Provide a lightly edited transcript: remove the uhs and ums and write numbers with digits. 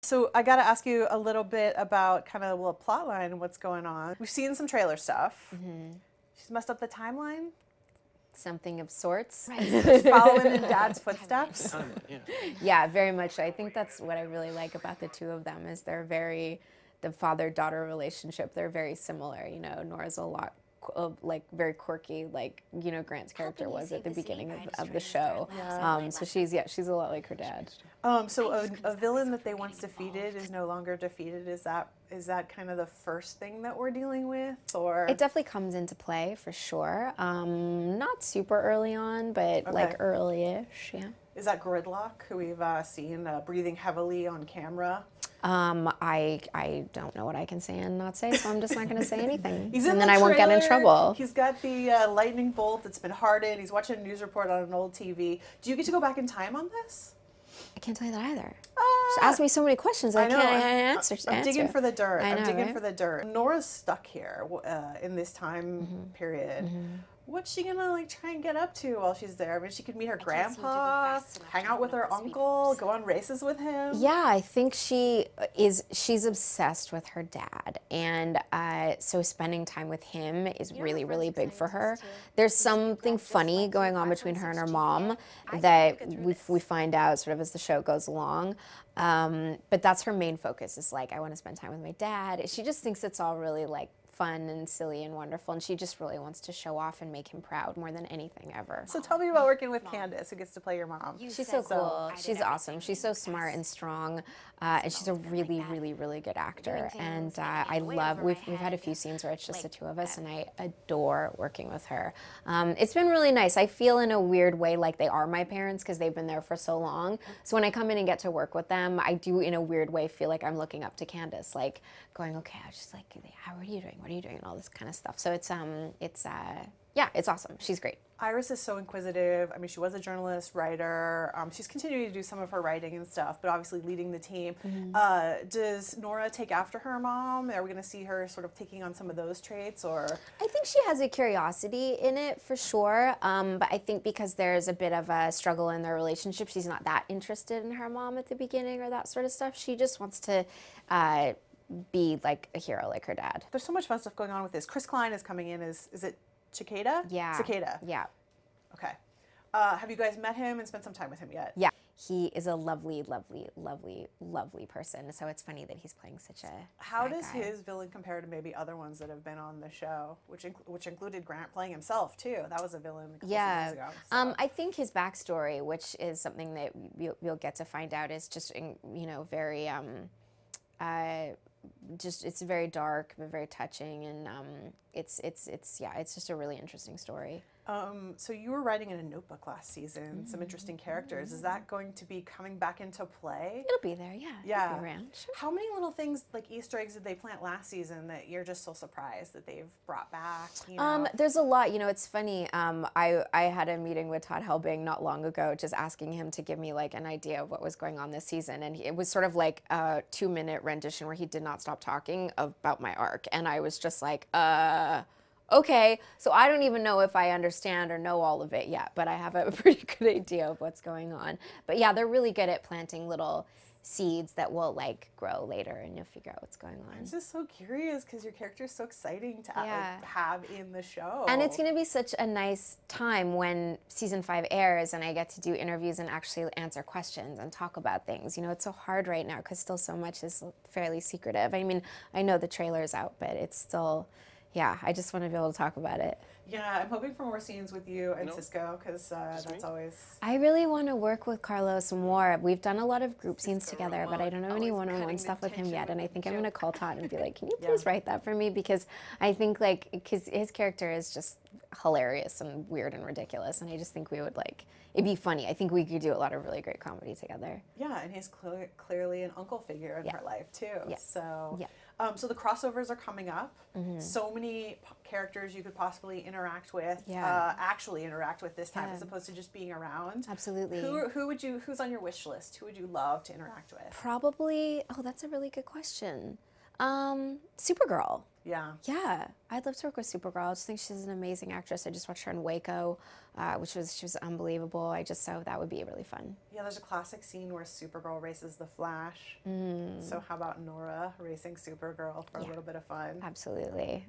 So I got to ask you a little bit about kind of the plot line and what's going on. We've seen some trailer stuff. She's messed up the timeline. Something of sorts. She's following in Dad's footsteps. Yeah, very much so. I think that's what I really like about the two of them is the father-daughter relationship, they're very similar. You know, Nora's a lot like very quirky, like, you know, Grant's character was at the beginning of the show. So she's a lot like her dad. So a villain that they once defeated is no longer defeated. Is that kind of the first thing that we're dealing with, or? It definitely comes into play for sure. Not super early on, but like early-ish, yeah. Is that Gridlock, who we've seen breathing heavily on camera? I don't know what I can say and not say, so I'm just not going to say anything. And then I won't get in trouble. He's got the lightning bolt that's been hardened. He's watching a news report on an old TV. Do you get to go back in time on this? I can't tell you that either. She asked me so many questions I can't answer. I'm digging for the dirt. I know, I'm digging right? for the dirt. Nora's stuck here in this time period. What's she gonna like try and get up to while she's there? I mean, she could meet her grandpa, hang out with her uncle, go on races with him. Yeah, I think she's obsessed with her dad, and so spending time with him is really, really big for her. There's something funny going on between her and her mom that we find out sort of as the show goes along. But that's her main focus, is like, I want to spend time with my dad. She just thinks it's all really like fun and silly and wonderful, and she just really wants to show off and make him proud more than anything ever. So tell me about working with Candice, who gets to play your mom. She's so cool. She's awesome. She's so smart and strong, and she's a really, really, really good actor. And I love, we've had a few scenes where it's just the two of us, and I adore working with her. It's been really nice. I feel in a weird way like they are my parents because they've been there for so long. So when I come in and get to work with them, I do in a weird way feel like I'm looking up to Candice, like going, okay, I was just like, how are you doing? What are you doing? And all this kind of stuff. So yeah, it's awesome. She's great. Iris is so inquisitive. I mean, she was a journalist, writer. She's continuing to do some of her writing and stuff, but obviously leading the team. Does Norah take after her mom? Are we going to see her sort of taking on some of those traits, or? I think she has a curiosity in it for sure, but I think because there's a bit of a struggle in their relationship, she's not that interested in her mom at the beginning or that sort of stuff. She just wants to be like a hero like her dad. There's so much fun stuff going on with this. Chris Klein is coming in as, is it Cicada? Yeah. Cicada. Yeah. Okay. Have you guys met him and spent some time with him yet? Yeah. He is a lovely, lovely, lovely, lovely person. So it's funny that he's playing such a How does guy. his villain compare to maybe other ones that have been on the show, which included Grant playing himself too? That was a villain a couple seasons ago. So. I think his backstory, which is something that you'll get to find out, is just, you know, very it's very dark but very touching, and it's just a really interesting story. So you were writing in a notebook last season, some interesting characters. Is that going to be coming back into play? It'll be there, yeah. Yeah. It'll be around. Sure. How many little things, like Easter eggs, did they plant last season that you're just so surprised that they've brought back? You know? There's a lot. You know, it's funny. I had a meeting with Todd Helbing not long ago, just asking him to give me like an idea of what was going on this season, and it was sort of like a 2-minute rendition where he did not stop talking about my arc, and I was just like, okay, so I don't even know if I understand or know all of it yet, but I have a pretty good idea of what's going on. But yeah, they're really good at planting little seeds that will like grow later, and you'll figure out what's going on. I'm just so curious because your character is so exciting to have in the show. And it's going to be such a nice time when season 5 airs and I get to do interviews and actually answer questions and talk about things. You know, it's so hard right now because still so much is fairly secretive. I mean, I know the trailer's out, but it's still... Yeah, I just want to be able to talk about it. Yeah, I'm hoping for more scenes with you and Cisco, because that's always... I really want to work with Carlos more. We've done a lot of group scenes together, but I don't have any one-on-one stuff with him yet, and I think I'm going to call Todd and be like, can you please write that for me? Because I think, like, because his character is just hilarious and weird and ridiculous, and I just think we would, like, it'd be funny. I think we could do a lot of really great comedy together. Yeah, and he's clearly an uncle figure in her life, too. Yeah. So... Yeah. So the crossovers are coming up. So many characters you could possibly interact with, actually interact with this time, as opposed to just being around. Absolutely. Who's on your wish list? Who would you love to interact with? Probably, oh, that's a really good question. Supergirl. Yeah, I'd love to work with Supergirl. I just think she's an amazing actress. I just watched her in Waco, she was unbelievable. So that would be really fun. Yeah, there's a classic scene where Supergirl races the Flash. So how about Nora racing Supergirl for a little bit of fun? Absolutely.